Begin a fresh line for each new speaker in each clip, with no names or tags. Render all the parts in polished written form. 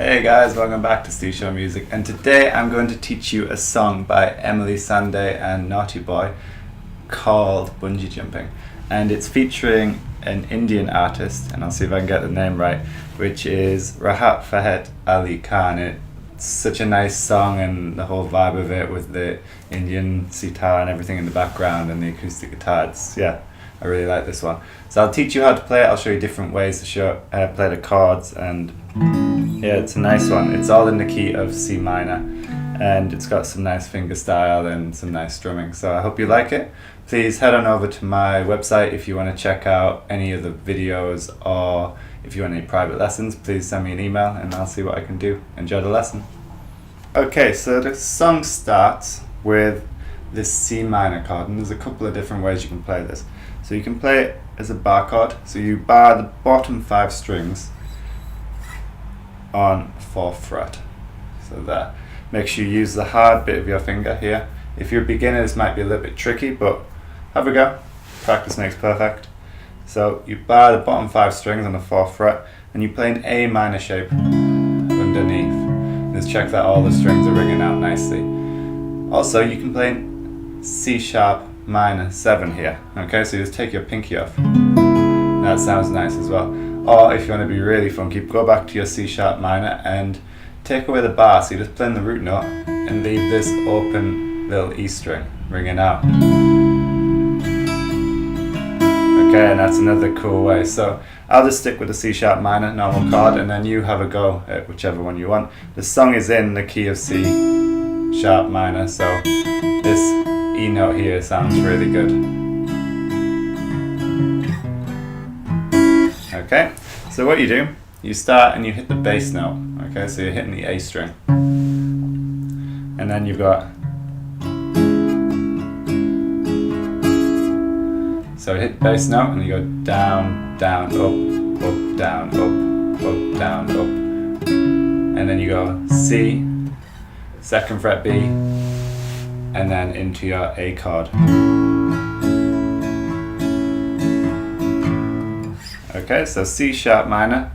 Hey guys, welcome back to Steve Show Music, and today I'm going to teach you a song by Emeli Sandé and Naughty Boy called Bungee Jumping, and it's featuring an Indian artist, and I'll see if I can get the name right, which is Rahat Fateh Ali Khan. It's such a nice song, and the whole vibe of it with the Indian sitar and everything in the background and the acoustic guitar. I really like this one. So I'll teach you how to play it. I'll show you different ways to play the chords, and yeah, it's a nice one. It's all in the key of C minor, and it's got some nice finger style and some nice strumming. So I hope you like it. Please head on over to my website if you want to check out any of the videos, or if you want any private lessons, please send me an email and I'll see what I can do. Enjoy the lesson. Okay, so the song starts with this C minor chord, and there's a couple of different ways you can play this. So you can play it as a bar chord, so you bar the bottom 5 strings on 4th fret. So there. Make sure you use the hard bit of your finger here. If you're a beginner, this might be a little bit tricky, but have a go. Practice makes perfect. So you bar the bottom 5 strings on the 4th fret, and you play an A minor shape underneath. Just check that all the strings are ringing out nicely. Also, you can play C sharp minor 7 here. Okay, so you just take your pinky off. That sounds nice as well. Or if you want to be really funky, go back to your C sharp minor and take away the bar, so you're just playing the root note and leave this open little E string ringing out. Okay, and that's another cool way. So I'll just stick with the C sharp minor, normal chord, and then you have a go at whichever one you want. The song is in the key of C sharp minor, so this E note here sounds really good. Okay, so what you do, you start and you hit the bass note. Okay, so you're hitting the A string, and then you've got, so you hit the bass note and you go down, down, up, up, down, up, down, up, and then you go C, 2nd fret B, and then into your A chord. Okay, so C sharp minor,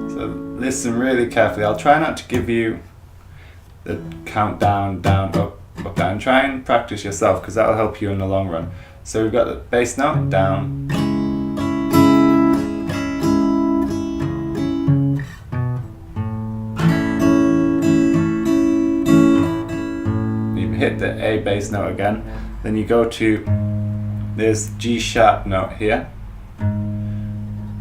so listen really carefully. I'll try not to give you the countdown, down, up, down. Try and practice yourself, because that'll help you in the long run. So we've got the bass note, down, hit the A bass note again, then you go to this G sharp note here,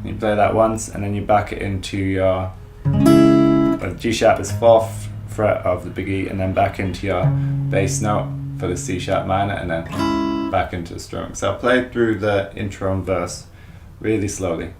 you play that once, and then you back it into your, well, G sharp is 4th fret of the big E, and then back into your bass note for the C sharp minor, and then back into the strumming. So I'll play through the intro and verse really slowly.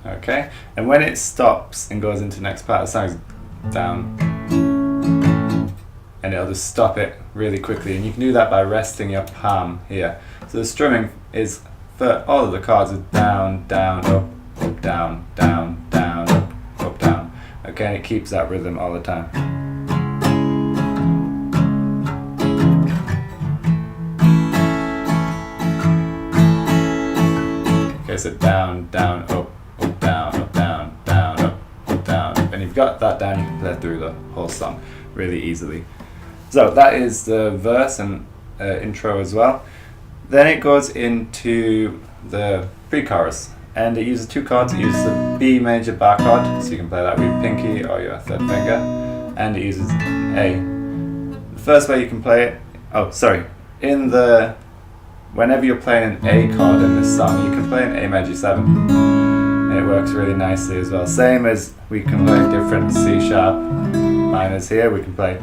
Okay, and when it stops and goes into the next part, the song's down, and it'll just stop it really quickly, and you can do that by resting your palm here. So the strumming is, for all of the chords, is down, down, up, down, down, down, up, down. Okay, and it keeps that rhythm all the time. Okay, so down, down, up, down, up, down, down, up, down. And you've got got that down, you can play through the whole song really easily. So that is the verse and intro as well. Then it goes into the pre-chorus, and it uses two chords. It uses the B major bar chord, so you can play that with your pinky or your third finger, and it uses A. The first way you can play it, whenever you're playing an A chord in this song, you can play an A major 7, and it works really nicely as well. Same as we can play different C sharp minors here, we can play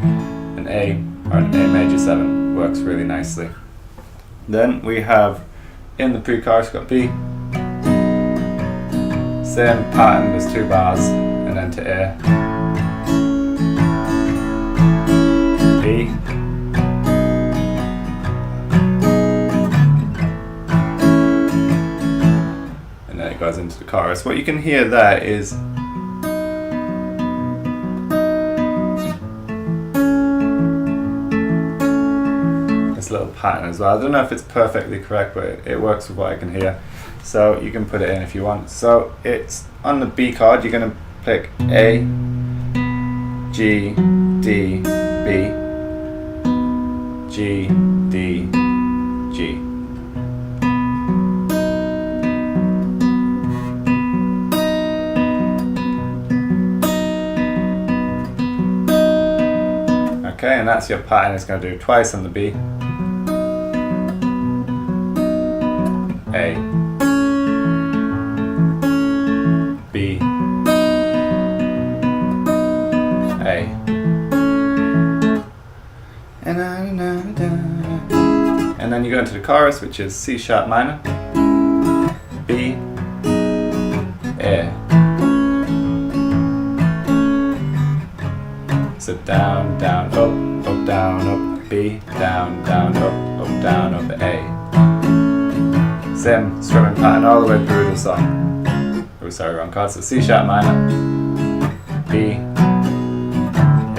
an A or an A major 7, works really nicely. Then we have, in the pre-chorus, got B, same pattern, there's 2 bars, and then to A, B, and then it goes into the chorus. What you can hear there is little pattern as well. I don't know if it's perfectly correct, but it works with what I can hear, so you can put it in if you want. So it's on the B chord, you're going to pick A, G, D, B, G, D, G. Okay, and that's your pattern. It's going to do twice on the B. A, B, A, and then you go into the chorus, which is C sharp minor, B, A. So down, down, up, down, up, B, down, down, up, down, up, A. Same strumming pattern all the way through the song. Oh, sorry, wrong chord. So C sharp minor, B,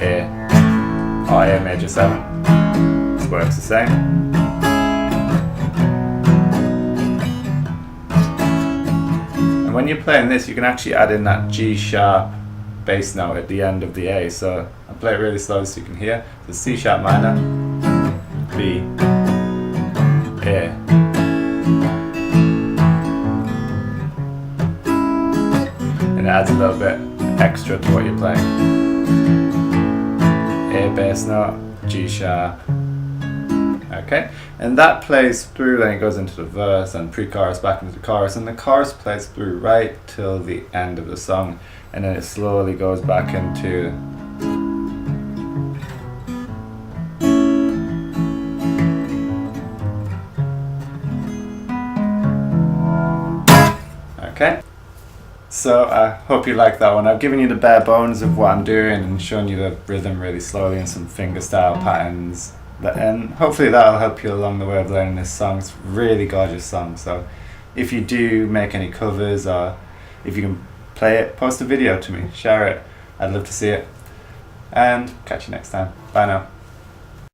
A, or A major 7. This works the same. And when you're playing this, you can actually add in that G sharp bass note at the end of the A. So I'll play it really slow so you can hear. So C sharp minor, B, A. And it adds a little bit extra to what you're playing. A bass note, G sharp. Okay, and that plays through, then it goes into the verse and pre-chorus back into the chorus, and the chorus plays through right till the end of the song, and then it slowly goes back into okay. So I hope you like that one. I've given you the bare bones of what I'm doing and shown you the rhythm really slowly and some fingerstyle patterns. And hopefully that'll help you along the way of learning this song. It's a really gorgeous song. So if you do make any covers, or if you can play it, post a video to me, share it. I'd love to see it. And catch you next time. Bye now.